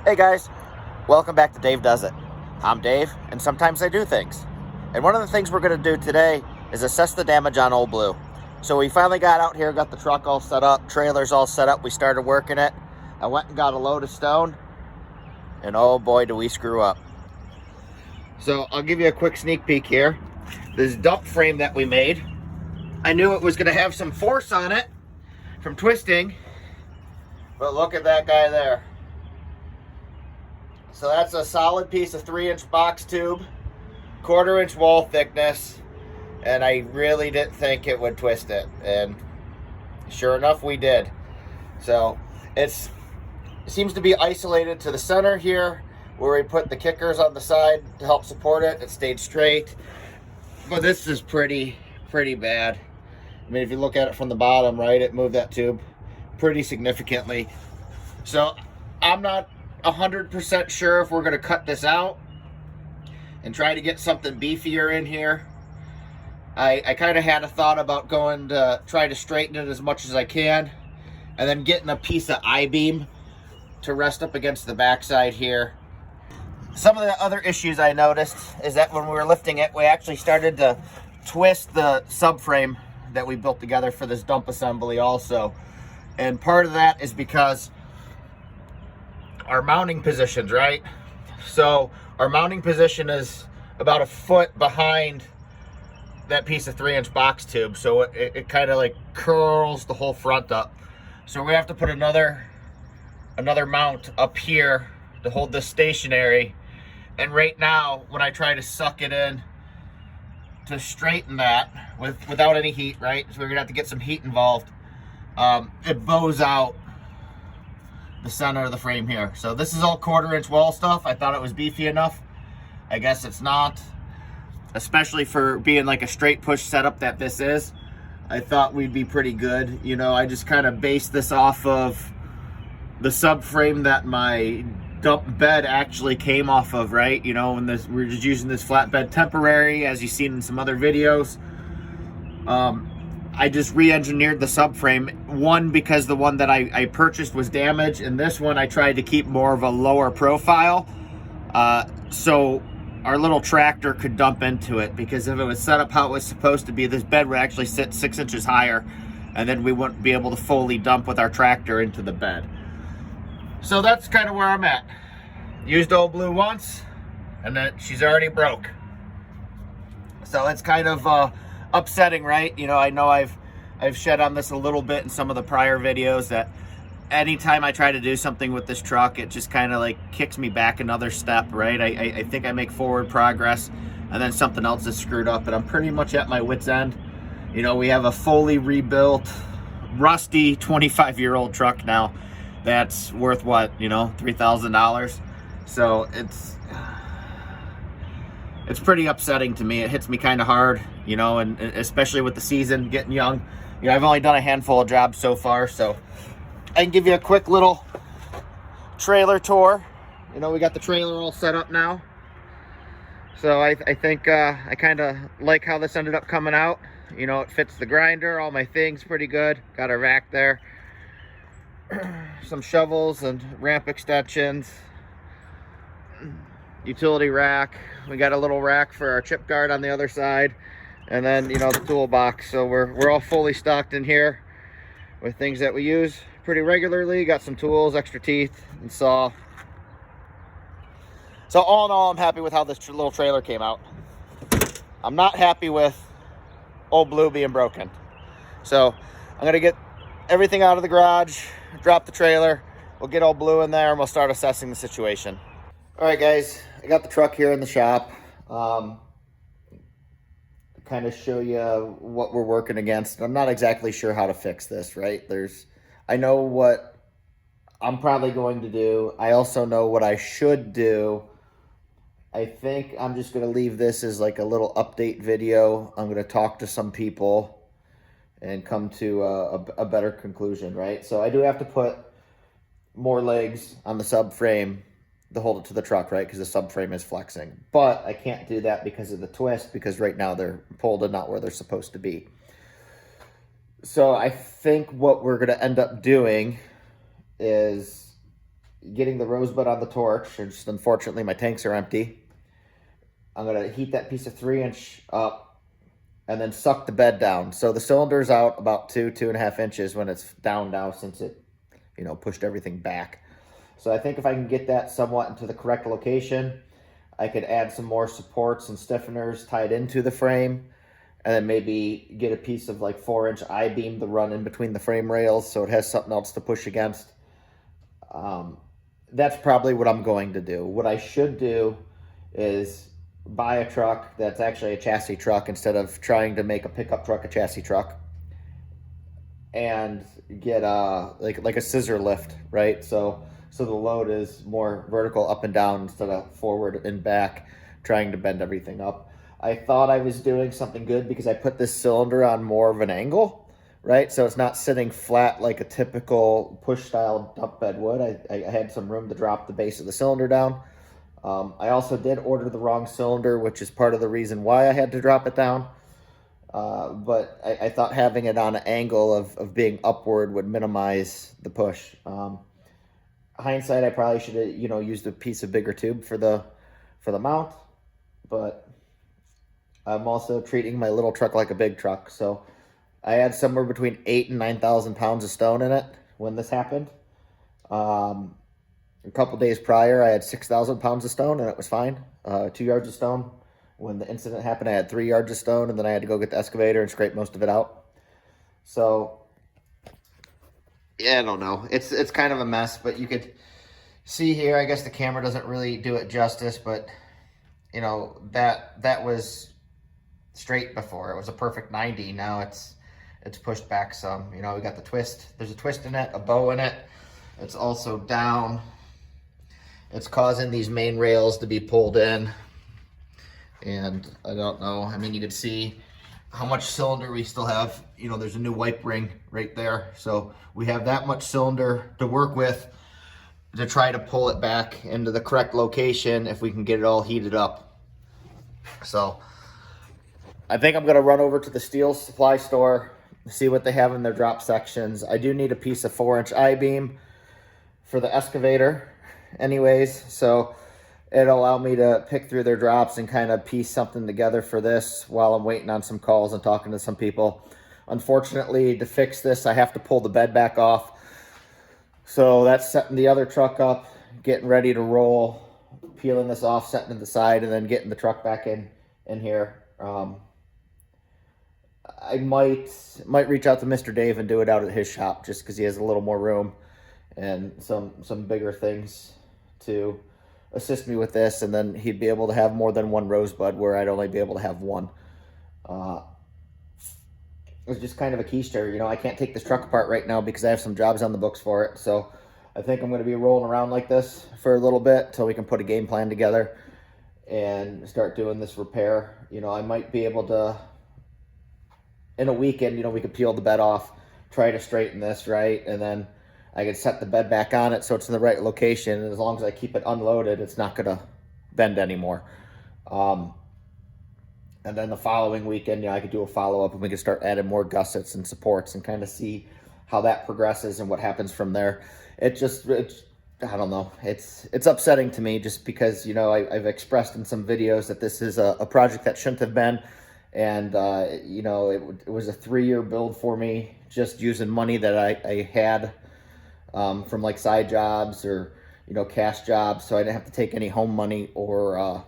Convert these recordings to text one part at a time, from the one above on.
Hey guys, welcome back to Dave Does It. I'm Dave, and sometimes I do things. And one of the things we're going to do today is assess the damage on Old Blue. So we finally got out here, got the truck all set up, trailers all set up, we started working it. I went and got a load of stone, and oh boy do we screw up. So I'll give you a quick sneak peek here. This dump frame that we made, I knew it was going to have some force on it from twisting, but look at that guy there. So that's a solid piece of 3-inch box tube, 1/4-inch wall thickness, and I really didn't think it would twist it, and sure enough we did. So it seems to be isolated to the center here where we put the kickers on the side to help support it. It stayed straight, but this is pretty bad. I mean, if you look at it from the bottom, right, it moved that tube pretty significantly. So I'm not 100% sure if we're going to cut this out and try to get something beefier in here. I kind of had a thought about going to try to straighten it as much as I can and then getting a piece of I-beam to rest up against the backside here. Some of the other issues I noticed is that when we were lifting it, we actually started to twist the subframe that we built together for this dump assembly also. And part of that is because our mounting positions, right? So our mounting position is about a foot behind that piece of 3-inch box tube. So it kind of like curls the whole front up. So we have to put another mount up here to hold this stationary. And right now, when I try to suck it in to straighten that without any heat, right? So we're gonna have to get some heat involved. It bows out the center of the frame here. So this is all 1/4-inch wall stuff. I thought it was beefy enough. I guess it's not, especially for being like a straight push setup that this is. I thought we'd be pretty good. You know, I just kind of based this off of the subframe that my dump bed actually came off of, right? You know, and we're just using this flatbed temporary, as you've seen in some other videos. I just re-engineered the subframe. One, because the one that I purchased was damaged, and this one I tried to keep more of a lower profile, so our little tractor could dump into it, because if it was set up how it was supposed to be, this bed would actually sit 6 inches higher, and then we wouldn't be able to fully dump with our tractor into the bed. So that's kind of where I'm at. Used Old Blue once, and then she's already broke. So it's kind of upsetting, right? You know I've shed on this a little bit in some of the prior videos, that anytime I try to do something with this truck, it just kind of like kicks me back another step, right? I think I make forward progress, and then something else is screwed up, and I'm pretty much at my wit's end. You know, we have a fully rebuilt, rusty 25-year-old truck now that's worth what, you know, $3,000. So it's pretty upsetting to me. It hits me kind of hard, you know, and especially with the season, getting young. You know, I've only done a handful of jobs so far, so I can give you a quick little trailer tour. You know, we got the trailer all set up now. So I think I kind of like how this ended up coming out. You know, it fits the grinder, all my things pretty good. Got a rack there. Some shovels and ramp extensions. Utility rack. We got a little rack for our chip guard on the other side, and then, you know, the toolbox. So we're all fully stocked in here with things that we use pretty regularly. Got some tools, extra teeth, and saw. So all in all, I'm happy with how this little trailer came out. I'm not happy with Old Blue being broken. So I'm gonna get everything out of the garage, drop the trailer, we'll get Old Blue in there, and we'll start assessing the situation. All right, guys, I got the truck here in the shop. Kind of show you what we're working against. I'm not exactly sure how to fix this, right? I know what I'm probably going to do. I also know what I should do. I think I'm just going to leave this as like a little update video. I'm going to talk to some people and come to a better conclusion, right? So I do have to put more legs on the subframe to hold it to the truck, right? Because the subframe is flexing. But I can't do that because of the twist, because right now they're pulled and not where they're supposed to be. So I think what we're going to end up doing is getting the rosebud on the torch. And just unfortunately, my tanks are empty. I'm going to heat that piece of 3-inch up and then suck the bed down. So the cylinder's out about 2.5 inches when it's down now, since it, pushed everything back. So I think if I can get that somewhat into the correct location, I could add some more supports and stiffeners tied into the frame, and then maybe get a piece of like 4-inch I-beam to run in between the frame rails so it has something else to push against. That's probably what I'm going to do. What I should do is buy a truck that's actually a chassis truck instead of trying to make a pickup truck a chassis truck, and get like a scissor lift, right? So the load is more vertical up and down instead of forward and back, trying to bend everything up. I thought I was doing something good because I put this cylinder on more of an angle, right? So it's not sitting flat like a typical push style dump bed would. I had some room to drop the base of the cylinder down. I also did order the wrong cylinder, which is part of the reason why I had to drop it down. But I thought having it on an angle of being upward would minimize the push. Hindsight, I probably should have, used a piece of bigger tube for the mount, but I'm also treating my little truck like a big truck. So I had somewhere between 8,000 and 9,000 pounds of stone in it when this happened. A couple days prior, I had 6,000 pounds of stone, and it was fine. 2 yards of stone. When the incident happened, I had 3 yards of stone, and then I had to go get the excavator and scrape most of it out. So, yeah, I don't know. It's kind of a mess, but you could see here, I guess the camera doesn't really do it justice, but, that was straight before. It was a perfect 90. Now it's pushed back some. We got the twist. There's a twist in it, a bow in it. It's also down. It's causing these main rails to be pulled in. And I don't know. I mean, you can see how much cylinder we still have. There's a new wipe ring right there. So we have that much cylinder to work with to try to pull it back into the correct location if we can get it all heated up. So I think I'm going to run over to the steel supply store, see what they have in their drop sections. I do need a piece of 4-inch I-beam for the excavator anyways. So it'll allow me to pick through their drops and kind of piece something together for this while I'm waiting on some calls and talking to some people. Unfortunately, to fix this, I have to pull the bed back off. So that's setting the other truck up, getting ready to roll, peeling this off, setting it to the side, and then getting the truck back in here. I might reach out to Mr. Dave and do it out at his shop just because he has a little more room and some bigger things to assist me with this, and then he'd be able to have more than one rosebud where I'd only be able to have one. It's just kind of a keister. I can't take this truck apart right now because I have some jobs on the books for it. So I think I'm going to be rolling around like this for a little bit till we can put a game plan together and start doing this repair. I might be able to, in a weekend, we could peel the bed off, try to straighten this, right? And then I could set the bed back on it so it's in the right location. And as long as I keep it unloaded, it's not going to bend anymore. And then the following weekend, I could do a follow-up and we could start adding more gussets and supports and kind of see how that progresses and what happens from there. It's I don't know. It's upsetting to me just because, I've expressed in some videos that this is a project that shouldn't have been. And, it was a 3-year build for me, just using money that I had from like side jobs or, cash jobs. So I didn't have to take any home money or,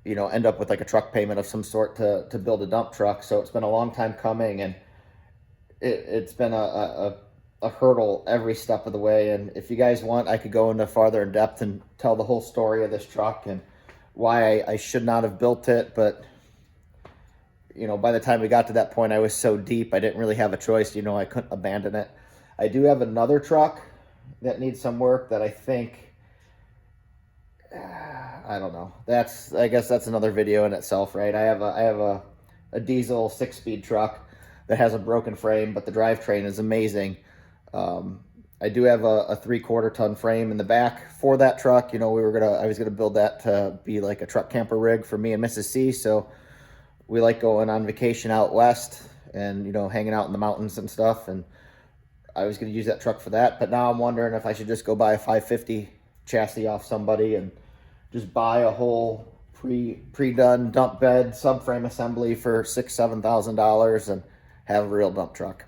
end up with like a truck payment of some sort to build a dump truck. So it's been a long time coming, and it's been a hurdle every step of the way. And if you guys want, I could go into farther in depth and tell the whole story of this truck and why I should not have built it. But, by the time we got to that point, I was so deep, I didn't really have a choice. I couldn't abandon it. I do have another truck that needs some work that I think, I don't know. I guess that's another video in itself, right? I have a diesel 6-speed truck that has a broken frame, but the drivetrain is amazing. I do have a 3/4 ton frame in the back for that truck. I was gonna build that to be like a truck camper rig for me and Mrs. C. So we like going on vacation out west and hanging out in the mountains and stuff. And I was going to use that truck for that, but now I'm wondering if I should just go buy a 550 chassis off somebody and just buy a whole pre-done dump bed subframe assembly for $6,000-7,000 and have a real dump truck.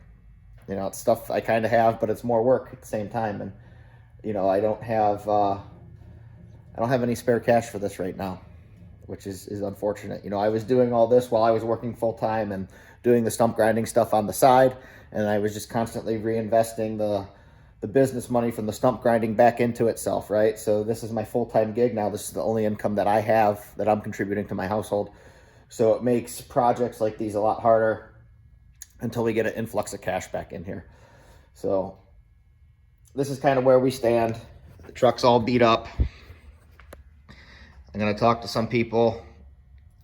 You know, it's stuff I kind of have, but it's more work at the same time. And you know, I don't have any spare cash for this right now, which is unfortunate. You know, I was doing all this while I was working full time and doing the stump grinding stuff on the side, and I was just constantly reinvesting the business money from the stump grinding back into itself, right? So this is my full-time gig now. This is the only income that I have that I'm contributing to my household. So it makes projects like these a lot harder until we get an influx of cash back in here. So this is kind of where we stand. The truck's all beat up. I'm going to talk to some people,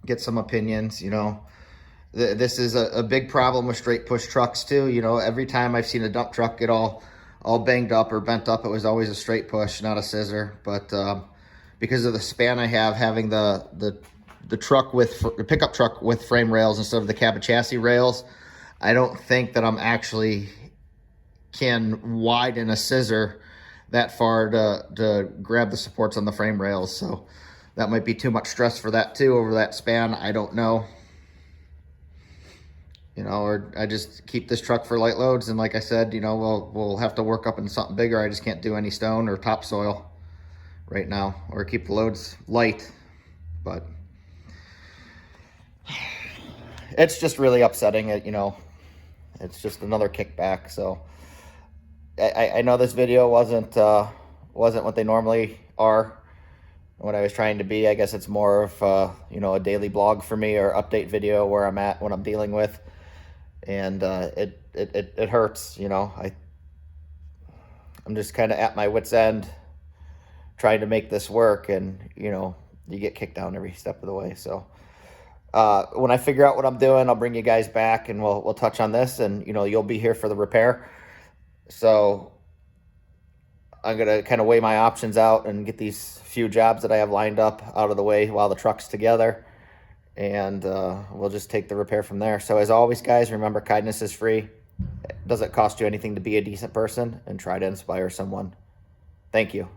get some opinions. You know, this is a big problem with straight push trucks too. You know, every time I've seen a dump truck get all banged up or bent up, it was always a straight push, not a scissor. But because of the span I have, having the truck with the pickup truck with frame rails instead of the cab and chassis rails, I don't think that I'm actually can widen a scissor that far to grab the supports on the frame rails. So that might be too much stress for that too over that span. I don't know. You know, or I just keep this truck for light loads, and like I said, you know, we'll have to work up into something bigger. I just can't do any stone or topsoil right now, or keep the loads light. But it's just really upsetting. You know, it's just another kickback. So I know this video wasn't what they normally are, what I was trying to be. I guess it's more of you know, a daily blog for me, or update video where I'm at, what I'm dealing with. And it hurts, you know. I'm just kind of at my wit's end trying to make this work, and you know, you get kicked down every step of the way. So when I figure out what I'm doing, I'll bring you guys back and we'll touch on this, and you know, you'll be here for the repair. So I'm gonna kind of weigh my options out and get these few jobs that I have lined up out of the way while the truck's together. And we'll just take the repair from there. So as always, guys, remember, kindness is free. It doesn't cost you anything to be a decent person, and try to inspire someone. Thank you.